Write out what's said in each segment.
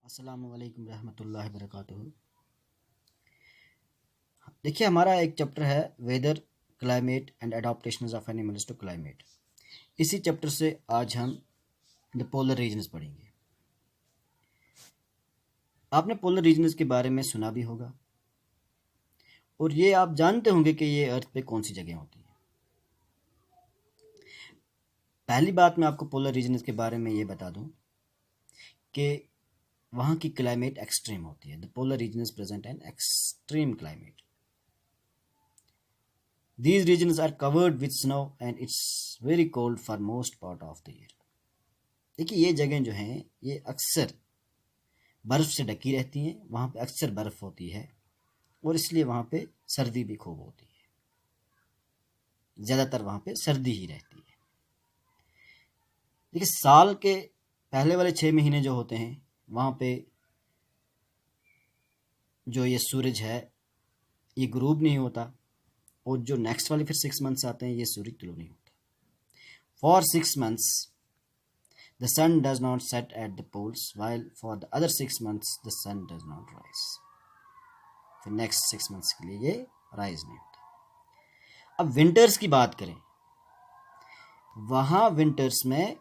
अस्सलामु अलैकुम रहमतुल्लाहि वबरकातुहू। देखिए, हमारा एक चैप्टर है weather, climate and adaptations of animals to climate. इसी चैप्टर से आज हम द पोलर रीजन्स पढ़ेंगे। आपने पोलर रीजन्स के बारे में सुना भी होगा और ये आप जानते होंगे कि ये अर्थ पे कौन सी जगह होती है। पहली बात मैं आपको पोलर रीजन्स के बारे में ये बता दूं कि वहाँ की क्लाइमेट एक्सट्रीम होती है। The polar regions present an extreme climate. These regions are covered with snow and it's very cold for most part of the year. देखिए, ये जगह जो हैं ये अक्सर बर्फ़ से ढकी रहती हैं। वहाँ पे अक्सर बर्फ़ होती है और इसलिए वहाँ पे सर्दी भी खूब होती है। ज़्यादातर वहाँ पे सर्दी ही रहती है। देखिए, साल के पहले वाले 6 महीने जो होते हैं वहाँ पे जो ये सूरज है ये ग्रूब नहीं होता और जो नेक्स्ट वाले फिर 6 मंथ्स आते हैं ये सूरज तुलू नहीं होता। For 6 months the sun does not set at the poles while for the other 6 months the sun does not rise. फिर नेक्स्ट 6 मंथ्स के लिए ये राइज नहीं होता। अब विंटर्स की बात करें, वहाँ विंटर्स में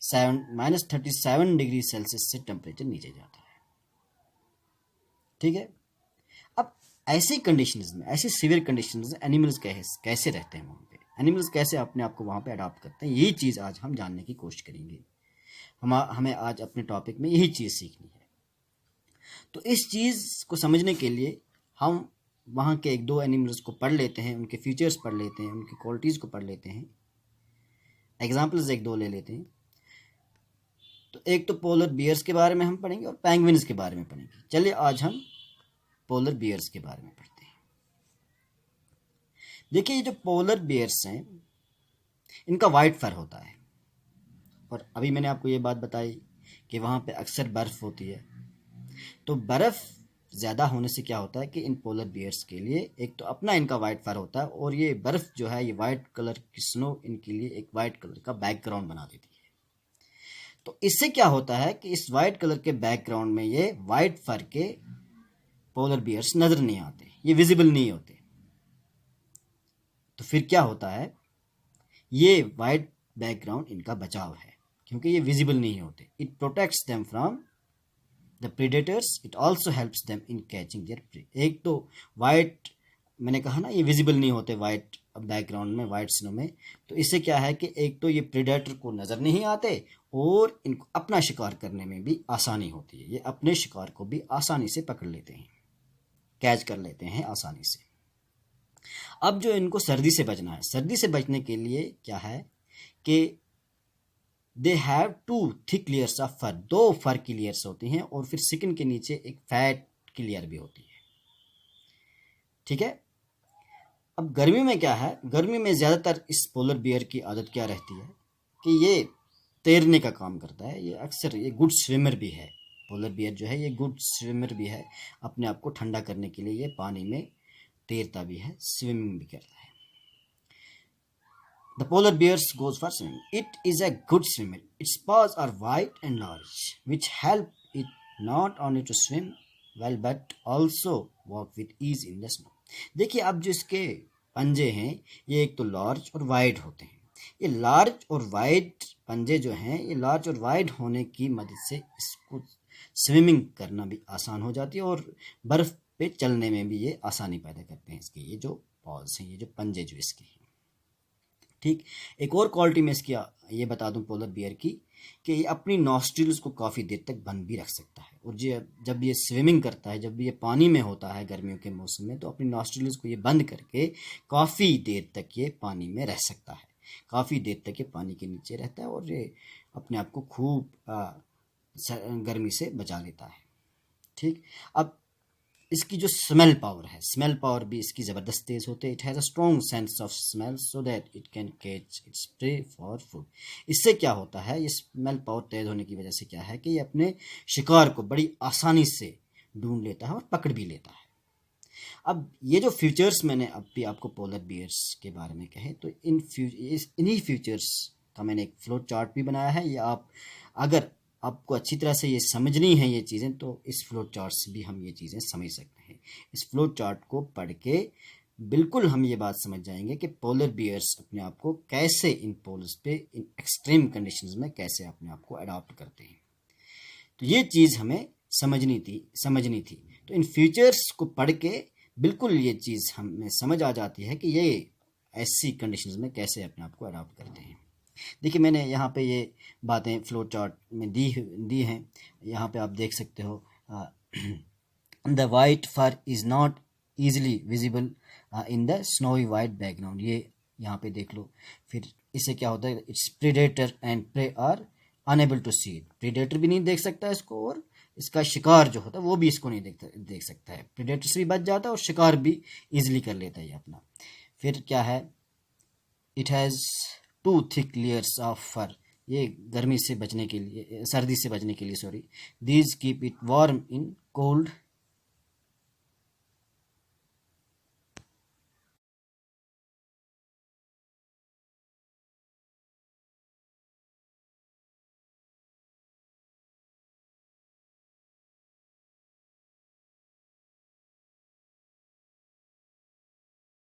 -37 डिग्री सेल्सियस से टेम्परेचर नीचे जाता है। ठीक है। अब ऐसी कंडीशंस में, ऐसी सीवियर कंडीशंस में एनिमल्स कैसे रहते हैं वहाँ पे, एनिमल्स कैसे अपने आप को वहाँ पे अडॉप्ट करते हैं, यही चीज़ आज हम जानने की कोशिश करेंगे। हमें आज अपने टॉपिक में यही चीज़ सीखनी है। तो इस चीज़ को समझने के लिए हम वहाँ के 1-2 एनिमल्स को पढ़ लेते हैं, उनके फीचर्स पढ़ लेते हैं, उनकी क्वालिटीज़ को पढ़ लेते हैं। एग्जाम्पल्स 1-2 ले लेते हैं। तो एक तो पोलर बियर्स के बारे में हम पढ़ेंगे और पेंगुइन्स के बारे में पढ़ेंगे। चलिए आज हम पोलर बियर्स के बारे में पढ़ते हैं। देखिए, ये जो पोलर बियर्स हैं इनका वाइट फर होता है और अभी मैंने आपको ये बात बताई कि वहाँ पे अक्सर बर्फ़ होती है। तो बर्फ़ ज़्यादा होने से क्या होता है कि इन पोलर बियर्स के लिए एक तो अपना इनका वाइट फर होता है और ये बर्फ़ जो है ये वाइट कलर की स्नो इनके लिए एक वाइट कलर का बैकग्राउंड बना देती है। तो इससे क्या होता है कि इस वाइट कलर के बैकग्राउंड में ये वाइट फर के पोलर बियर्स नज़र नहीं आते, ये विजिबल नहीं होते। तो फिर क्या होता है, ये वाइट बैकग्राउंड इनका बचाव है क्योंकि ये विजिबल नहीं होते। It protects them from the predators, it also helps them in catching there pray. एक तो वाइट, मैंने कहा ना ये विजिबल नहीं होते वाइट बैकग्राउंड में, वाइट स्नो में। तो इससे क्या है कि एक तो ये प्रेडेटर को नज़र नहीं आते और इनको अपना शिकार करने में भी आसानी होती है। ये अपने शिकार को भी आसानी से पकड़ लेते हैं, कैच कर लेते हैं आसानी से। अब जो इनको सर्दी से बचना है, सर्दी से बचने के लिए क्या है कि they have 2 thick layers of fur, 2 fur की लेयर्स होती हैं और फिर स्किन के नीचे एक फैट की लेयर भी होती है। ठीक है। अब गर्मी में क्या है, गर्मी में ज़्यादातर इस पोलर बियर की आदत क्या रहती है कि ये तैरने का काम करता है। ये अक्सर ये गुड स्विमर भी है। पोलर बियर जो है ये गुड स्विमर भी है। अपने आप को ठंडा करने के लिए ये पानी में तैरता भी है, स्विमिंग भी करता है। The polar bears goes for swimming. It is a good swimmer. Its paws are white and large, which help it not only to swim well but also walk with ease in the snow. देखिए, अब जो इसके पंजे हैं ये एक तो large और वाइड होते हैं। ये लार्ज और वाइड पंजे जो हैं, ये लार्ज और वाइड होने की मदद से इसको स्विमिंग करना भी आसान हो जाती है और बर्फ़ पे चलने में भी ये आसानी पैदा करते हैं। इसके ये जो पॉज हैं, ये जो पंजे जो इसके हैं। ठीक। एक और क्वालिटी में इसकी ये बता दूं पोलर बियर की कि ये अपनी नॉस्ट्रिल्स को काफ़ी देर तक बंद भी रख सकता है और जब ये स्विमिंग करता है, जब ये पानी में होता है गर्मियों के मौसम में, तो अपनी नॉस्ट्रिल्स को ये बंद करके काफ़ी देर तक ये पानी में रह सकता है। काफ़ी देर तक ये पानी के नीचे रहता है और ये अपने आप को खूब गर्मी से बचा लेता है। ठीक। अब इसकी जो स्मेल पावर है, स्मेल पावर भी इसकी ज़बरदस्त तेज़ होती है। It has a strong sense of smell so that it can catch its prey for food. इससे क्या होता है, ये स्मेल पावर तेज़ होने की वजह से क्या है कि ये अपने शिकार को बड़ी आसानी से ढूंढ लेता है और पकड़ भी लेता है। अब ये जो फीचर्स मैंने अब भी आपको पोलर बियर्स के बारे में कहे, तो इन्हीं फीचर्स का मैंने एक फ्लो चार्ट भी बनाया है। ये आप अगर आपको अच्छी तरह से ये समझनी है ये चीज़ें, तो इस फ्लो चार्ट से भी हम ये चीज़ें समझ सकते हैं। इस फ्लो चार्ट को पढ़ के बिल्कुल हम ये बात समझ जाएंगे कि पोलर बियर्स अपने आप को कैसे इन पोल्स पे, इन एक्सट्रीम कंडीशंस में कैसे अपने आप को अडॉप्ट करते हैं। तो ये चीज़ हमें समझनी थी। तो इन फीचर्स को पढ़ के बिल्कुल ये चीज़ हमें समझ आ जाती है कि ये ऐसी कंडीशंस में कैसे अपने आप को अडॉप्ट करते हैं। देखिए मैंने यहाँ पे ये बातें फ्लो चार्ट में दी हैं। यहाँ पे आप देख सकते हो the white fur is not easily visible in the snowy white background, ये यहाँ पे देख लो। फिर इससे क्या होता है, its predator and prey are unable to see it, predator भी नहीं देख सकता इसको और इसका शिकार जो होता है वो भी इसको नहीं देख सकता है। प्रीडेटर से भी बच जाता है और शिकार भी इजिली कर लेता है ये अपना। फिर क्या है, it has two thick layers of fur, ये गर्मी से बचने के लिए, सर्दी से बचने के लिए, sorry, these keep it warm in cold